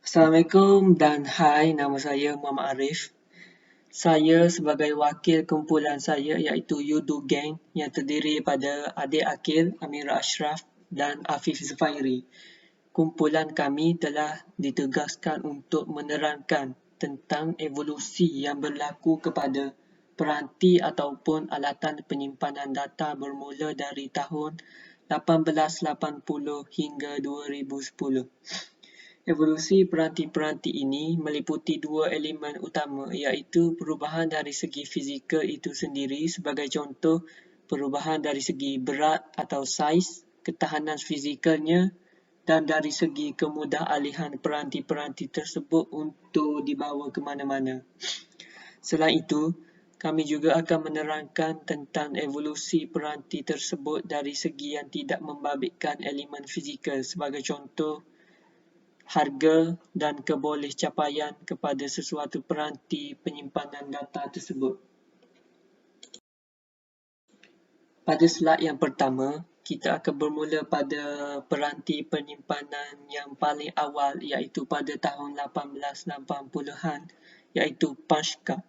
Assalamualaikum dan hai, nama saya Muhammad Arif. Saya sebagai wakil kumpulan saya iaitu Yudu Gang yang terdiri pada adik Akil, Amira Ashraf dan Afif Zufairi. Kumpulan kami telah ditugaskan untuk menerangkan tentang evolusi yang berlaku kepada peranti ataupun alatan penyimpanan data bermula dari tahun 1880 hingga 2010. Evolusi peranti-peranti ini meliputi dua elemen utama iaitu perubahan dari segi fizikal itu sendiri, sebagai contoh perubahan dari segi berat atau saiz, ketahanan fizikalnya dan dari segi kemudahan peranti-peranti tersebut untuk dibawa ke mana-mana. Selain itu, kami juga akan menerangkan tentang evolusi peranti tersebut dari segi yang tidak membabitkan elemen fizikal, sebagai contoh harga dan kebolehcapaian kepada sesuatu peranti penyimpanan data tersebut. Pada slide yang pertama, kita akan bermula pada peranti penyimpanan yang paling awal iaitu pada tahun 1880-an iaitu punch card.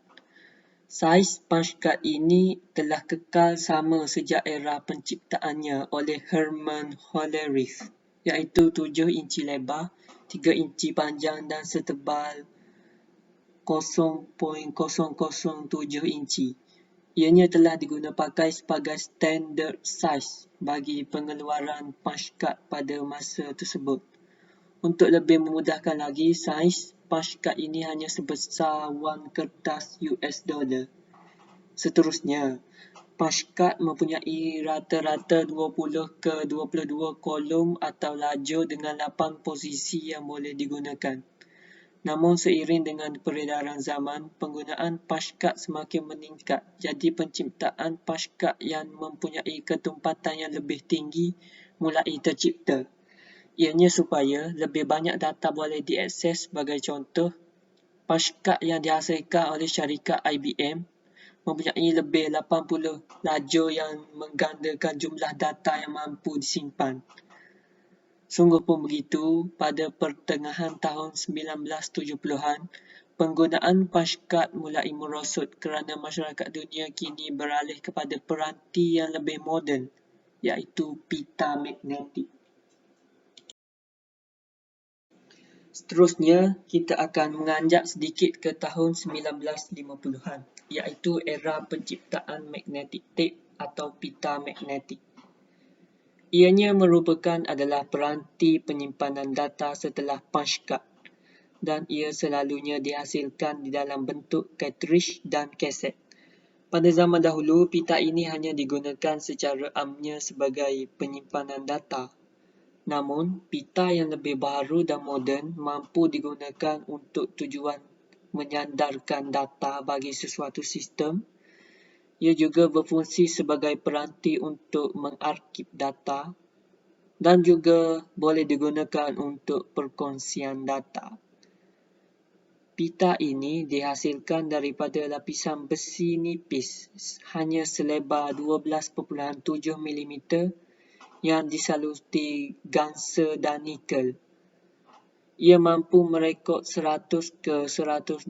Saiz punch card ini telah kekal sama sejak era penciptaannya oleh Herman Hollerith iaitu 7 inci lebar, 3 inci panjang dan setebal 0.007 inci. Ianya telah digunakan pakai sebagai standard size bagi pengeluaran punch card pada masa tersebut. Untuk lebih memudahkan lagi, saiz punch card ini hanya sebesar wang kertas US dollar. Seterusnya, punch card mempunyai rata-rata 20 ke 22 kolom atau lajur dengan 8 posisi yang boleh digunakan. Namun seiring dengan peredaran zaman, penggunaan punch card semakin meningkat. Jadi penciptaan punch card yang mempunyai ketumpatan yang lebih tinggi mulai tercipta. Ianya supaya lebih banyak data boleh diakses. Sebagai contoh, punch card yang dihasilkan oleh syarikat IBM mempunyai lebih 80 lajur yang menggandakan jumlah data yang mampu disimpan. Sungguh pun begitu, pada pertengahan tahun 1970-an, penggunaan punch card mulai merosot kerana masyarakat dunia kini beralih kepada peranti yang lebih moden, iaitu pita magnetik. Seterusnya, kita akan menganjak sedikit ke tahun 1950-an, iaitu era penciptaan magnetic tape atau pita magnetik. Ianya merupakan adalah peranti penyimpanan data setelah punch card dan ia selalunya dihasilkan di dalam bentuk cartridge dan kaset. Pada zaman dahulu, pita ini hanya digunakan secara amnya sebagai penyimpanan data. Namun, pita yang lebih baru dan moden mampu digunakan untuk tujuan menyandarkan data bagi sesuatu sistem. Ia juga berfungsi sebagai peranti untuk mengarsip data dan juga boleh digunakan untuk perkongsian data. Pita ini dihasilkan daripada lapisan besi nipis hanya selebar 12.7 mm yang disaluti gangsa dan nikel. Ia mampu merekod 100 ke 128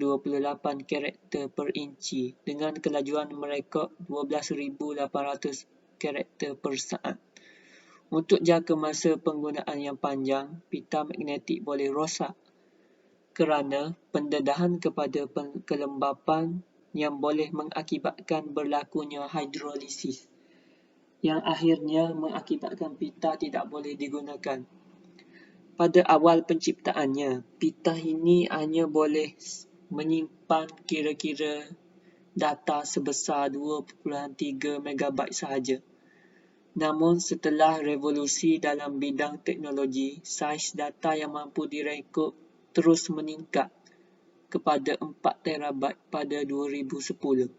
karakter per inci dengan kelajuan merekod 12,800 karakter per saat. Untuk jangka masa penggunaan yang panjang, pita magnetik boleh rosak kerana pendedahan kepada kelembapan yang boleh mengakibatkan berlakunya hidrolisis, yang akhirnya mengakibatkan pita tidak boleh digunakan. Pada awal penciptaannya, pita ini hanya boleh menyimpan kira-kira data sebesar 2.3 MB sahaja. Namun setelah revolusi dalam bidang teknologi, saiz data yang mampu direkod terus meningkat kepada 4 TB pada 2010.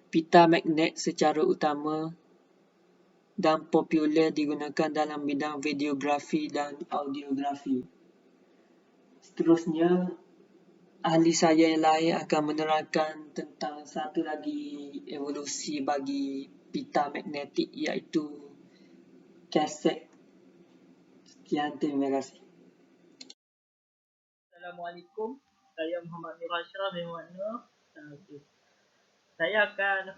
Pita magnet secara utama dan popular digunakan dalam bidang videografi dan audiografi. Seterusnya, ahli saya yang lain akan menerangkan tentang satu lagi evolusi bagi pita magnetik iaitu kaset. Sekian, terima kasih. Assalamualaikum. Saya Muhammad Nur Ashraf bin Wana. Okay. Saya akan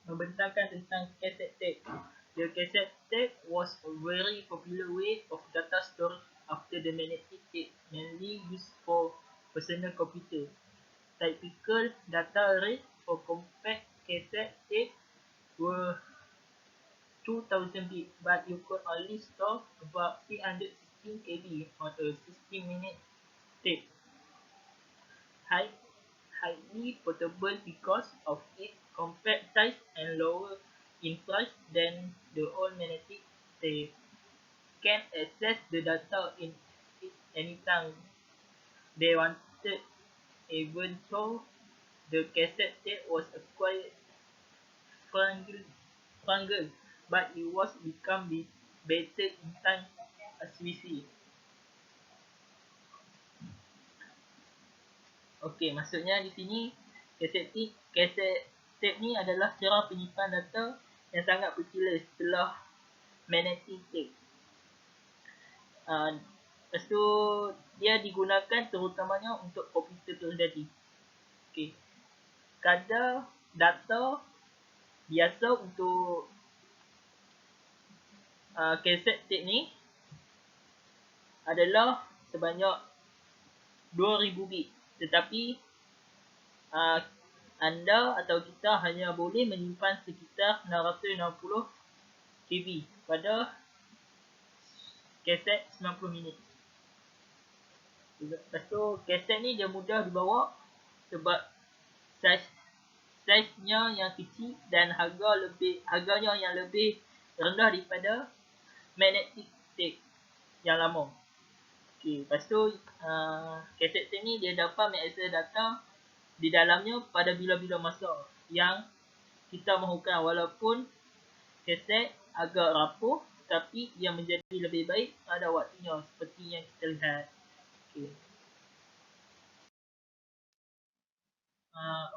membentangkan tentang cassette tape. The cassette tape was a very popular way of data storage after the magnetic tape, mainly used for personal computer. Typical data rate for compact cassette tape were 2000 bit, but you could only store about 316 KB on a 60-minute tape. Highly portable because of its compact size and lower in price than the old magnetic tape. Can access the data in anytime they wanted, even though the cassette tape was a quite fungal, but it was become better in time as we see. Okey, maksudnya di sini kaset tape ni adalah cara penyimpan data yang sangat popular setelah magnetic tape. Lepas tu dia digunakan terutamanya untuk komputer terjadi. Okey. Kadar data biasa untuk kaset tape ni adalah sebanyak 2000 bit. Tetapi anda atau kita hanya boleh menyimpan sekitar 660 KB pada kaset 90 minit. Lepas tu kaset ni dia mudah dibawa sebab saiznya yang kecil dan harganya yang lebih rendah daripada magnetic tape yang lama. Okey, lepas tu kaset tape ni dia dapat mengakses data di dalamnya pada bila-bila masa yang kita mahukan, walaupun kaset agak rapuh tapi ia menjadi lebih baik pada waktunya seperti yang kita lihat. Okey.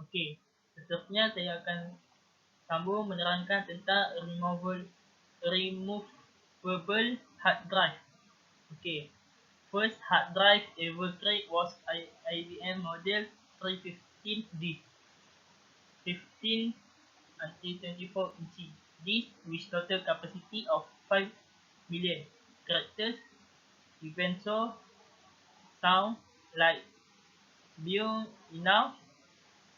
Okey. Seterusnya saya akan sambung menerangkan tentang removable hard drive. Okey. First hard drive ever created was IBM model 315D, 15 until 24 inch. This with total capacity of 5 million characters. Even so, sound like big enough,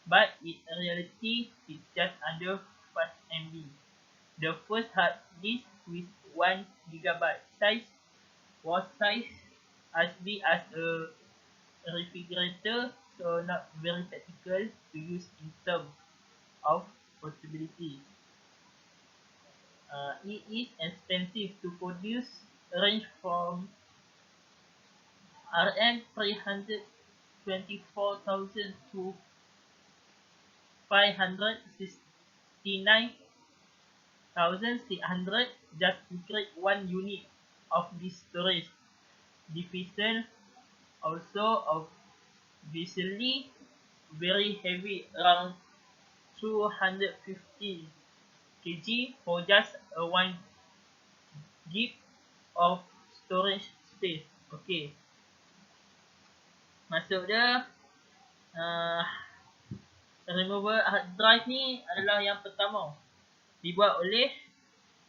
but in reality it's just under 5 MB. The first hard disk with 1 GB size was sized as big as a refrigerator, so not very practical to use in terms of portability. It is expensive to produce, range from Rm 324,000 to 569,600 just to create 1 unit of this storage. Division also obviously very heavy, around 250 kg for just a 1 GB of storage space. Okay. Maksud dia removable hard drive ni adalah yang pertama dibuat oleh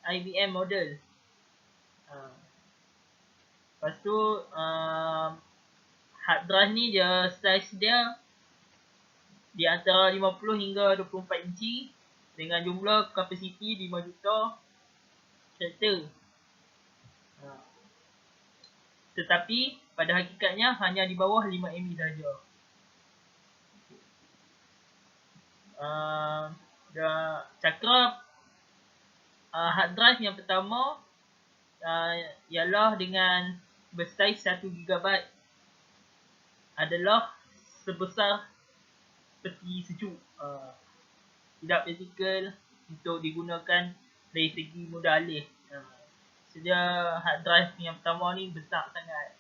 IBM model. Lepas tu hard drive ni dia size dia di antara 50 hingga 24 inci dengan jumlah kapasiti 5 juta karakter. Tetapi pada hakikatnya hanya di bawah 5 MB saja. Cakap hard drive yang pertama ialah dengan bersaiz 1 GB adalah sebesar peti sejuk. Tidak praktikal untuk digunakan dari segi mudah alih. Sedia hard drive yang pertama ni besar sangat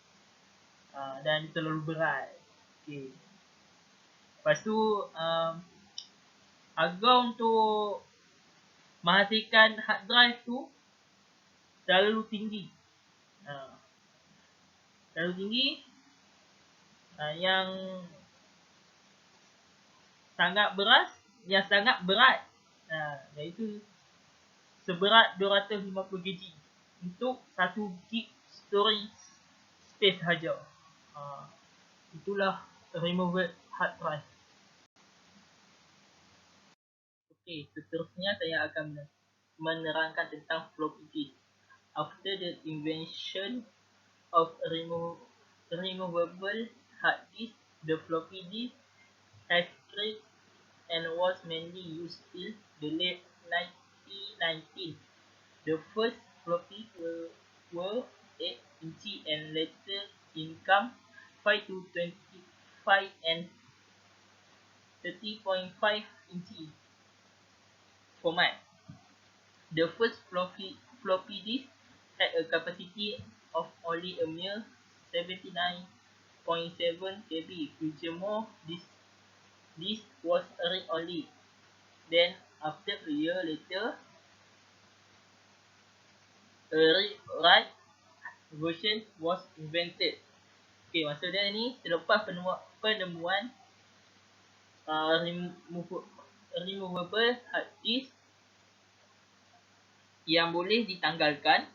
dan terlalu berat. Okay. Lepas tu harga untuk menghasilkan hard drive tu terlalu tinggi. Yang sangat berat, iaitu seberat 250 kg untuk 1 gig storage space sahaja. Itulah removable hard drive. Okey, seterusnya saya akan menerangkan tentang floppy disk. After the invention of removable hard disk, the floppy disk has spread and was mainly used till the late 1990s. The first floppy were 8 inch and later income 5 to 25 and 30.5 inch format. The first floppy disk had a capacity of only a mere 79.7 KB. Furthermore, this was read only. Then, after a year later, a read-write version was invented. Okay, maksudnya ni selepas penemuan removable hard disk yang boleh ditanggalkan,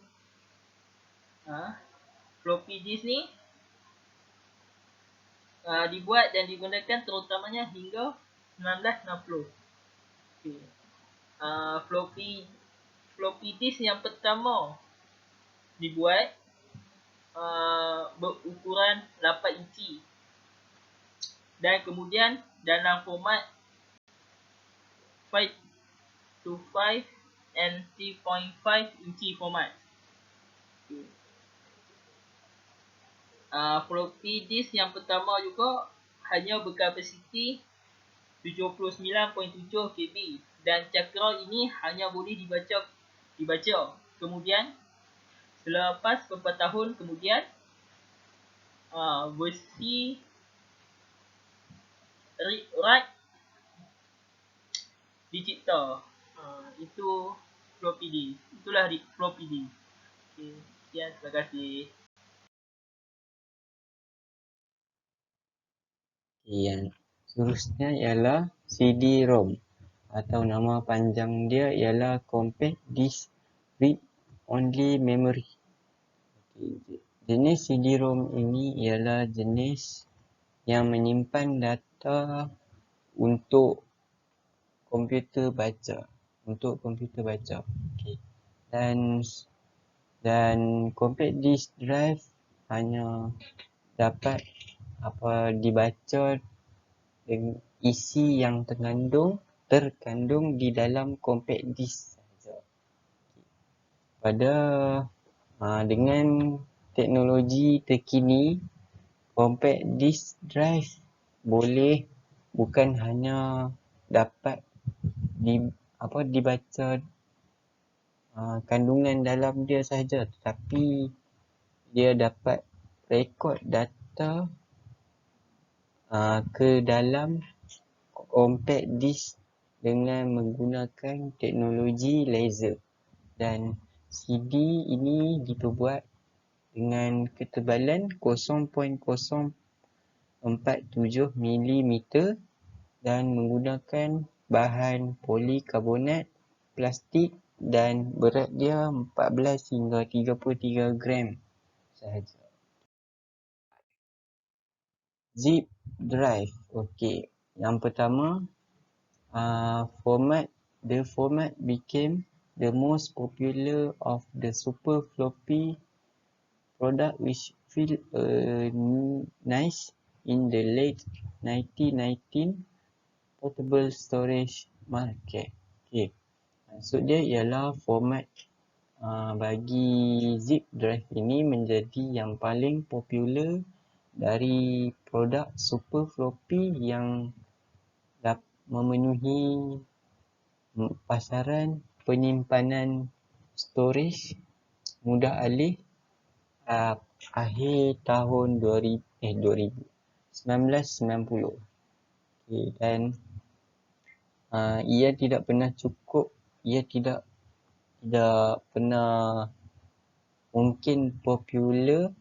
floppy disk ni dibuat dan digunakan terutamanya hingga 1960. Okay. Floppy disk yang pertama dibuat berukuran 8 inci dan kemudian dalam format 5 to 5 and 3.5 inci format. Okay. Floppy disk yang pertama juga hanya berkapasiti 79.7 KB dan cakra ini hanya boleh dibaca. Kemudian selepas beberapa tahun kemudian versi read-write dicipta. Itu floppy disk. Itulah floppy disk. Okay. Sekian, terima kasih. Yang seterusnya ialah CD-ROM atau nama panjang dia ialah Compact Disc Read Only Memory. Jenis CD-ROM ini ialah jenis yang menyimpan data untuk komputer baca. Okay. Dan Compact Disc Drive hanya dapat dibaca dengan isi yang terkandung di dalam compact disk sahaja. Dengan teknologi terkini, compact disk drive boleh bukan hanya dapat dibaca kandungan dalam dia sahaja, tetapi dia dapat rekod data ke dalam compact disk dengan menggunakan teknologi laser. Dan CD ini diperbuat dengan ketebalan 0.047 mm dan menggunakan bahan polikarbonat plastik dan berat dia 14 hingga 33 gram sahaja. Zip drive. Okey, yang pertama, the format became the most popular of the super floppy product, which filled a niche in the late 1990 portable storage market. Okay. Maksud dia ialah format bagi zip drive ini menjadi yang paling popular dari produk super floppy yang memenuhi pasaran penyimpanan storage mudah alih akhir tahun 1990. Okay, dan ia tidak pernah cukup, ia tidak pernah mungkin popular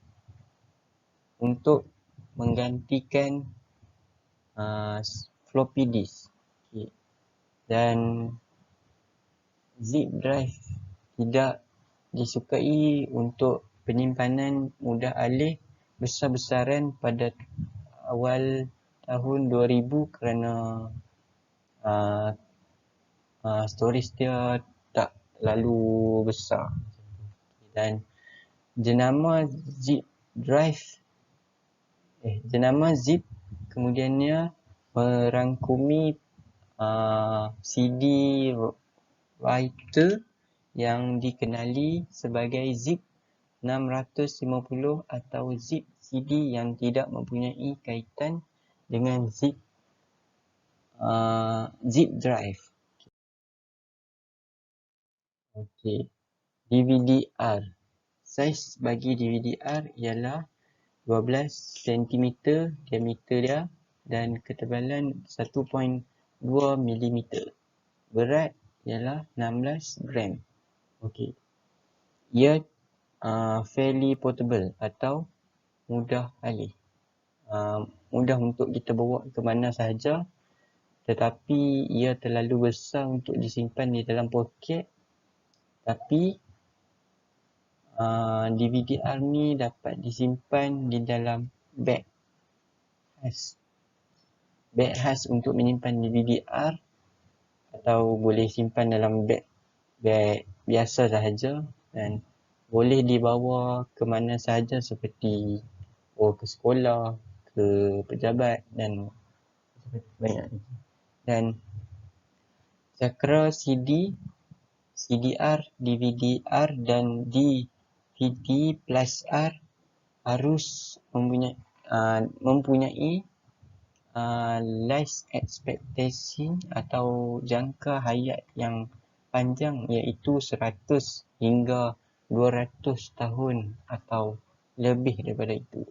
untuk menggantikan floppy disk. Okay. Dan zip drive tidak disukai untuk penyimpanan mudah alih besar-besaran pada awal tahun 2000 kerana storage dia tak terlalu besar. Dan jenama zip kemudiannya merangkumi CD writer yang dikenali sebagai zip 650 atau zip CD yang tidak mempunyai kaitan dengan zip drive. Okey. DVD-R. Saiz bagi DVD-R ialah 12 cm diameter dia dan ketebalan 1.2 mm. Berat ialah 16 gram. Okey. Ia fairly portable atau mudah alih. Mudah untuk kita bawa ke mana sahaja, tetapi ia terlalu besar untuk disimpan di dalam poket. Tapi DVD-R ni dapat disimpan di dalam beg khas. Beg khas untuk menyimpan DVD-R atau boleh simpan dalam beg biasa sahaja dan boleh dibawa ke mana sahaja seperti ke sekolah, ke pejabat dan banyak. Dan cakra CD, CDR, DVD-R dan DVD plus R harus mempunyai life expectancy atau jangka hayat yang panjang, iaitu 100 hingga 200 tahun atau lebih daripada itu.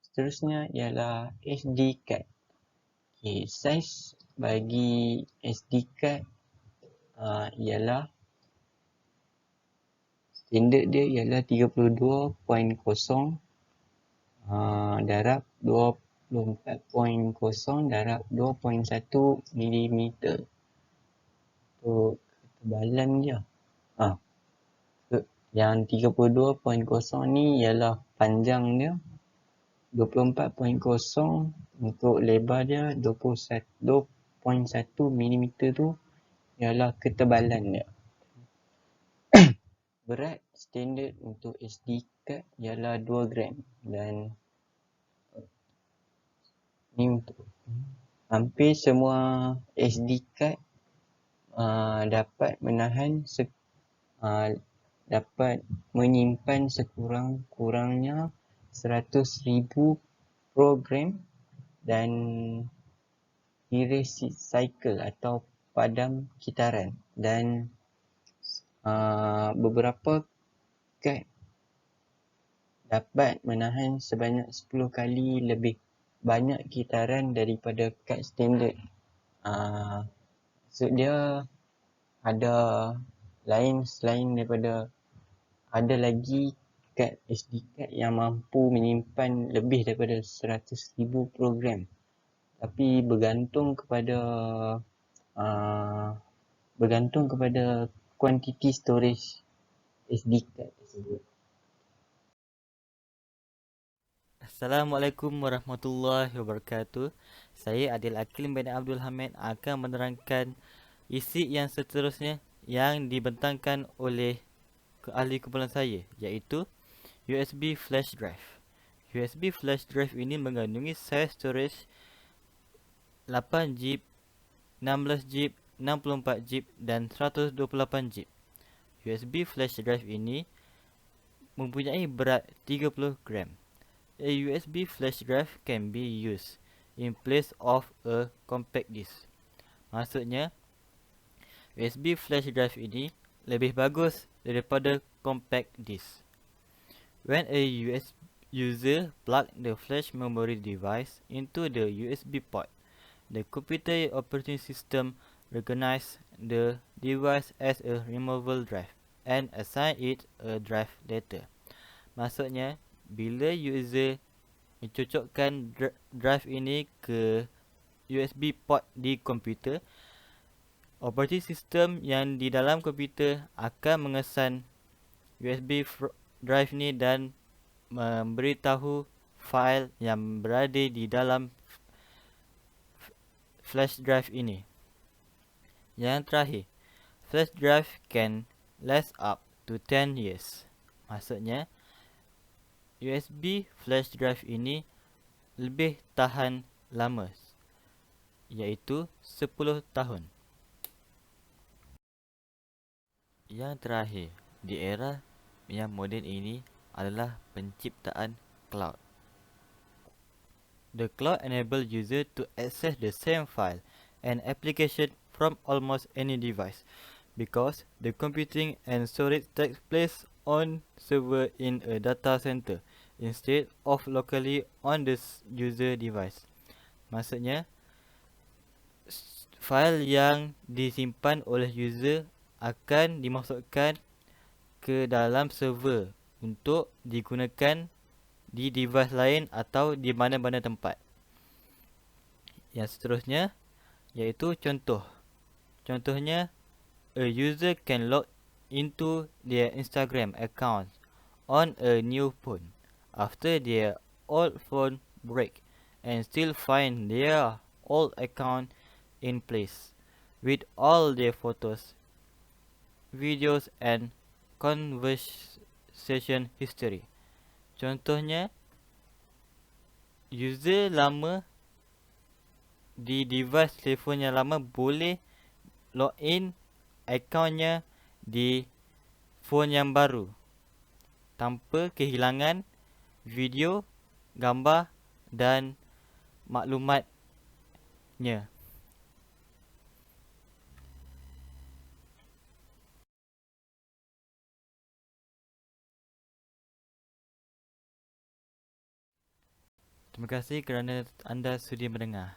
Seterusnya ialah SD card. Okay, saiz bagi SD card ialah standard dia ialah 32.0 darab 24.0 darab 2.1 mm. Untuk ketebalan dia. Yang 32.0 ni ialah panjang dia. 24.0 untuk lebar dia, 2.1 mm tu ialah ketebalan dia. Berat standard untuk SD card ialah 2 gram dan ni untuk hampir semua SD card dapat menyimpan sekurang-kurangnya 100,000 program dan erase cycle atau padam kitaran. Dan beberapa kad dapat menahan sebanyak 10 kali lebih banyak kitaran daripada kad standard. Maksud dia ada selain daripada ada lagi kad SD card yang mampu menyimpan lebih daripada 100,000 program. Tapi bergantung kepada kuantiti storage SD card tersebut. Assalamualaikum warahmatullahi wabarakatuh. Saya Adil Akil bin Abdul Hamid akan menerangkan isi yang seterusnya yang dibentangkan oleh ahli kumpulan saya, iaitu USB flash drive. USB flash drive ini mengandungi saiz storage 8GB, 16GB, 64GB dan 128GB. USB flash drive ini mempunyai berat 30 gram. A USB flash drive can be used in place of a compact disk. Maksudnya, USB flash drive ini lebih bagus daripada compact disk. When a user plug the flash memory device into the USB port, the computer operating system recognize the device as a removable drive and assign it a drive later. Maksudnya, bila user mencocokkan drive ini ke USB port di komputer, operating system yang di dalam komputer akan mengesan USB drive ni dan memberitahu fail yang berada di dalam flash drive ini. Yang terakhir, flash drive can last up to 10 years. Maksudnya, USB flash drive ini lebih tahan lama, iaitu 10 tahun. Yang terakhir, di era yang moden ini adalah penciptaan cloud. The cloud enable user to access the same file and application from almost any device because the computing and storage takes place on server in a data center instead of locally on the user device. Maksudnya, fail yang disimpan oleh user akan dimasukkan ke dalam server untuk digunakan di device lain atau di mana-mana tempat. Yang seterusnya iaitu contoh. Contohnya, a user can log into their Instagram account on a new phone after their old phone break and still find their old account in place with all their photos, videos and conversation history. Contohnya, user lama di device telefon yang lama boleh login akaunnya di phone yang baru tanpa kehilangan video, gambar dan maklumatnya. Terima kasih kerana anda sudi mendengar.